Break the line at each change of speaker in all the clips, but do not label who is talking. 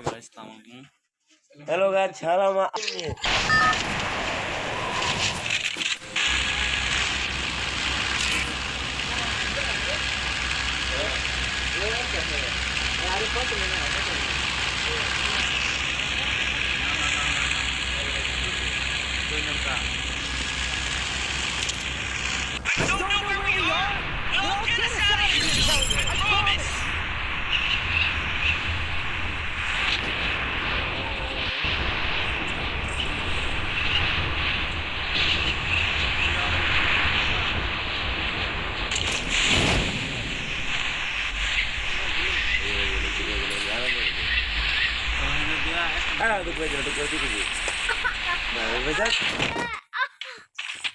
Hello guys, salam alaikum.
I don't know where we are. They'll get us out of here. I promise.
Ah, tu puedes, tu puedes, tu puedes. Vale, ¿verdad?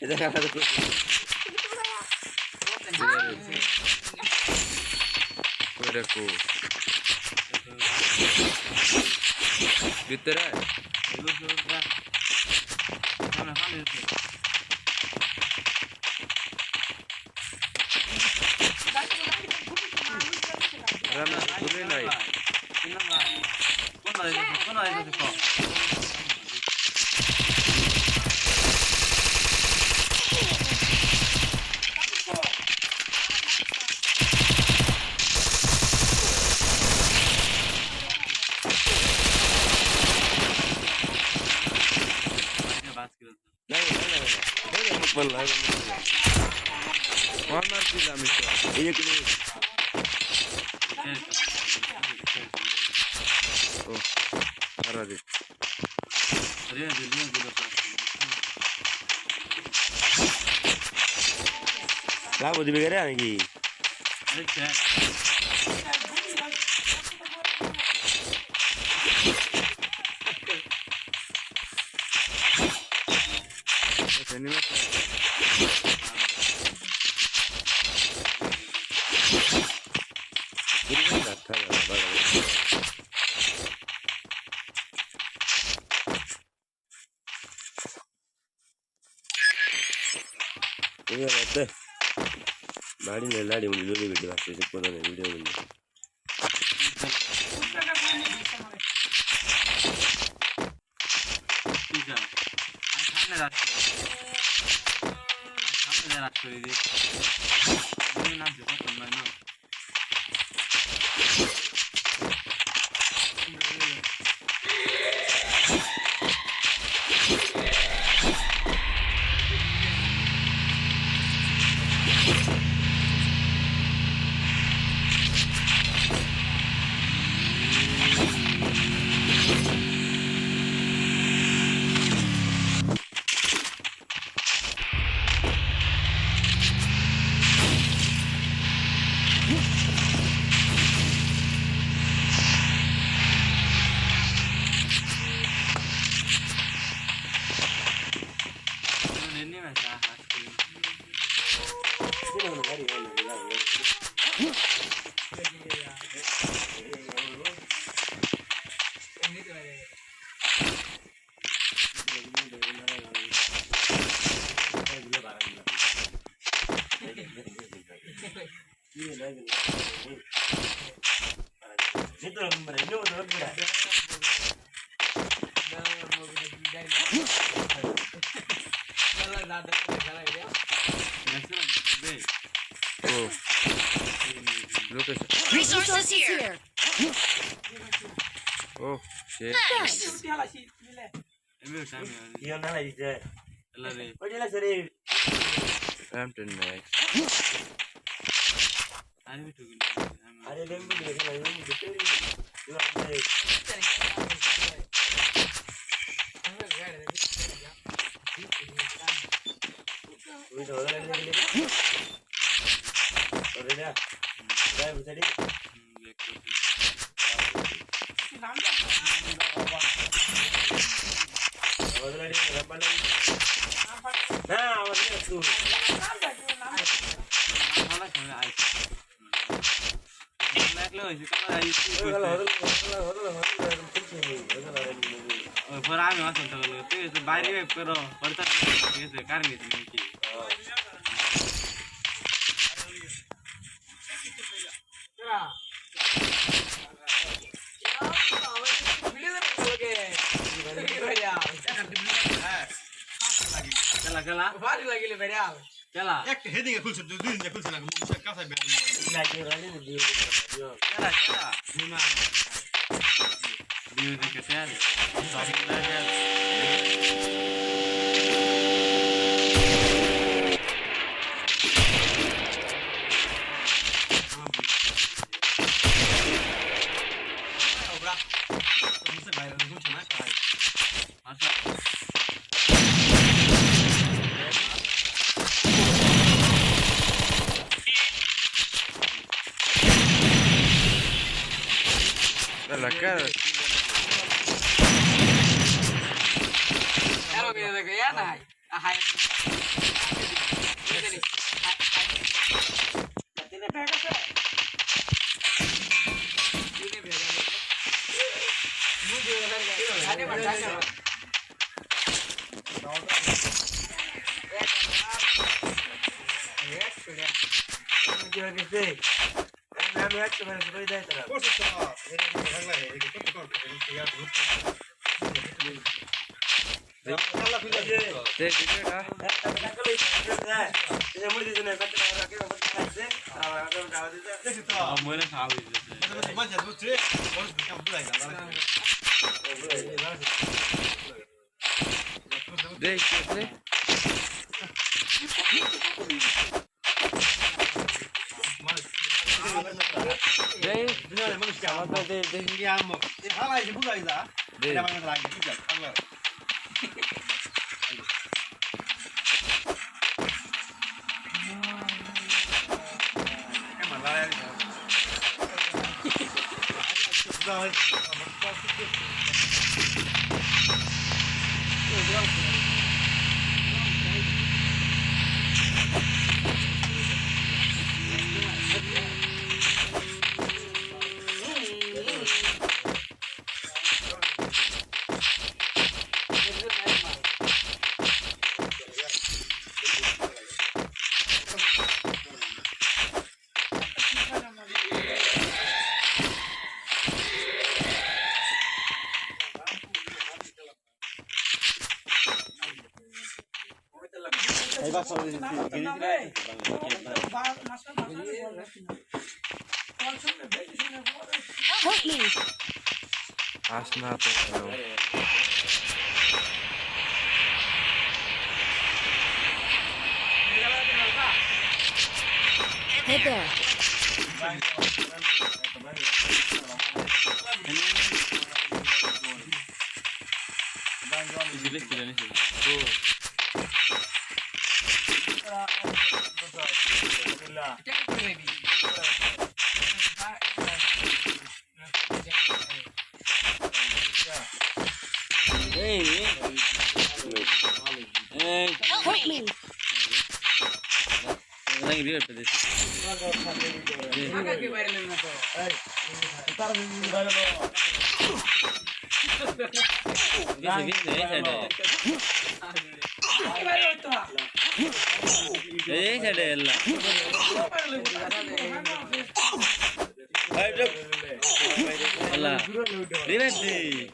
Esa cara tu puedes.
Udah ku. Bitter Rana boleh naik. Mana sih kami tu? Iya kini. Oh, arah deh. Lagu di bawah lagi. Ini macam. Ini kan data ya, ini apa? Bari neladi mulu dulu video lah, saya pun ada video ini. Oh,
Resources here.
oh, shit.
Iya mana lagi je? Oh jelas seri.
Hampton next.
Ada lembu dia kan, lembu betul ni. Dua hari. Wih, dah orang lagi. Orang dah. Dah betul ni. Orang lagi, ramai lagi. Nah, awak ni tu.
বাইরে করো কারণ খেলা
ভারী লাগিলে বেরিয়া
খেলা
একটা heading খুলছে দুই দিন খুলছে না মুখে কাঁচা বের
খেলা খেলা বিউটি কে তৈরি সব লাগে
ওরা মুখে বাইরে খুলছে না খাই
আচ্ছা
La cara.
এরো কে দেখে ইয়া নাই হাই তিনে ব্যাগ আছে তিনে ব্যাগ আছে মুজে আরে বাটা
আমি একটা মানে করে দেয় তারা
কোর্স তো হেডিং ভাগলা হেডিং কত কত ঠিক আছে কালা ফিলে
Te diga.
দেখি তো
মনে খাওয়া হইছে
মজা বুঝছে কোর্স কাম বুলাই না
Deixa,
দেখি আমো হালাই যে বুলাই না এটা মানে লাগে ঠিক আছে আল্লাহ কেমন লাগে
Help me!
Asna to.
Hey there!
Bilis sila ni sila.
Help me!
Lagi dia pada sini.
আগা কি বাইরে না তো
Bisa ada.
বাইরে হইতো না
Ada lah. Allah. Lihat deh.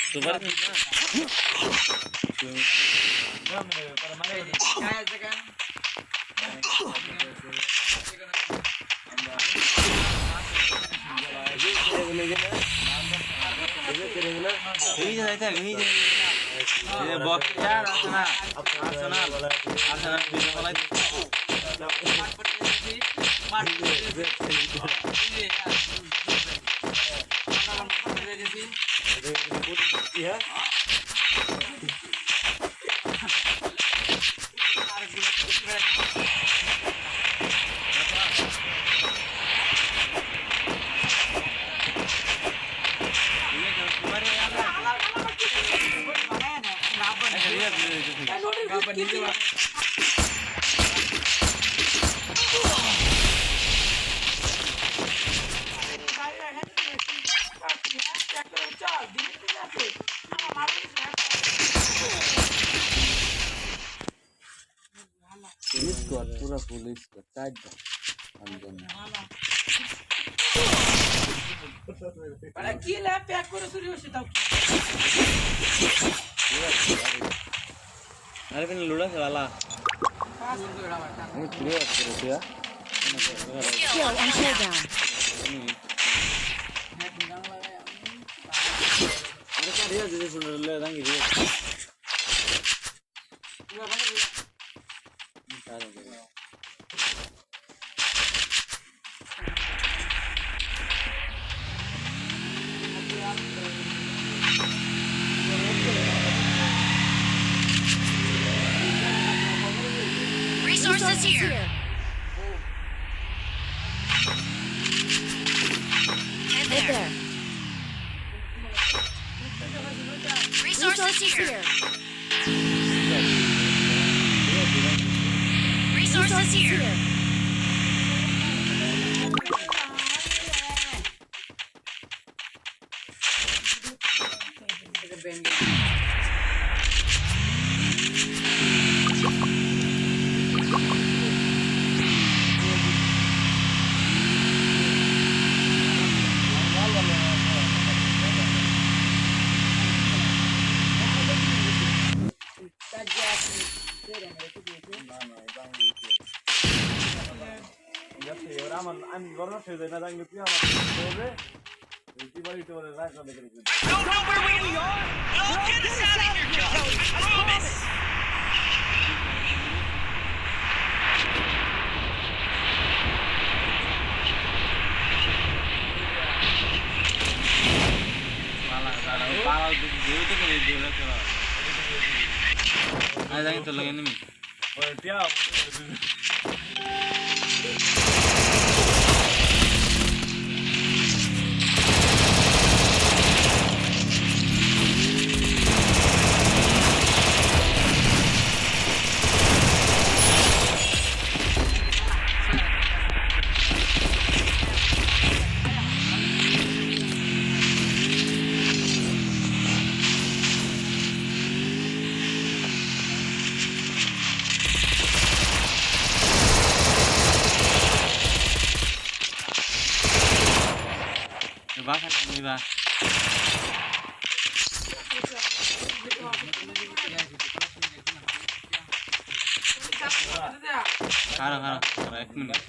Super.
কাজ দেখান
Ini saya ini ini box ya, Arsenal bisa mulai.
Squad, pura full squad, tight.
কি ল্যাপ প্যাক করে চুরি হচ্ছে তাও
আরে কিন্তু লুড়া খেলা
আমি তুলে আসছি রে
Kill and tear down.
আরে কারিয়া দিতে শুনলে দাঙ্গি রে
Resources here. Head there. Resources here. Resources here.
আমি গরম হয়ে যায় না জানলে তুই আমার বলবে তুই বাড়িতে বলে রাখা দেখে
Don't know where we are. We'll get us out of here, Joey. I promise.
পালা দিতে করে দিলে তো আই জানি তো লাগে নি
ওই টিয়া
বাসা নিবা খারা খারা খারা এক minute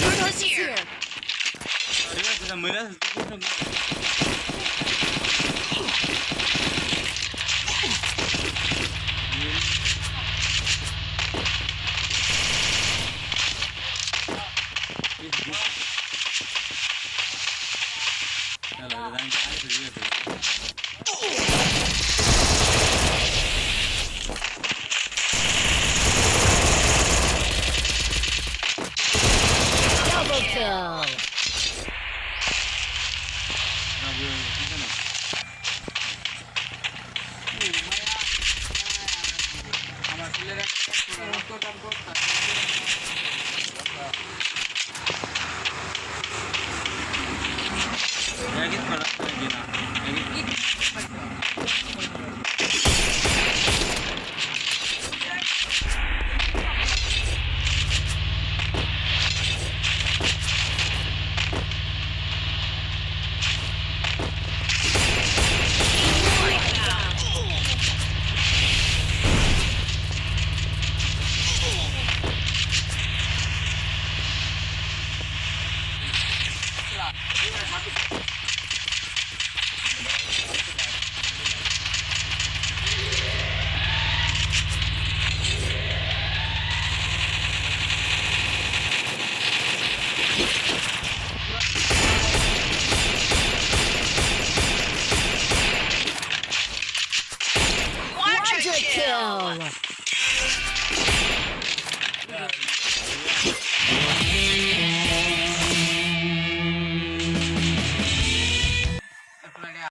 Resources here.
Mera
Double kill. Quadra kill.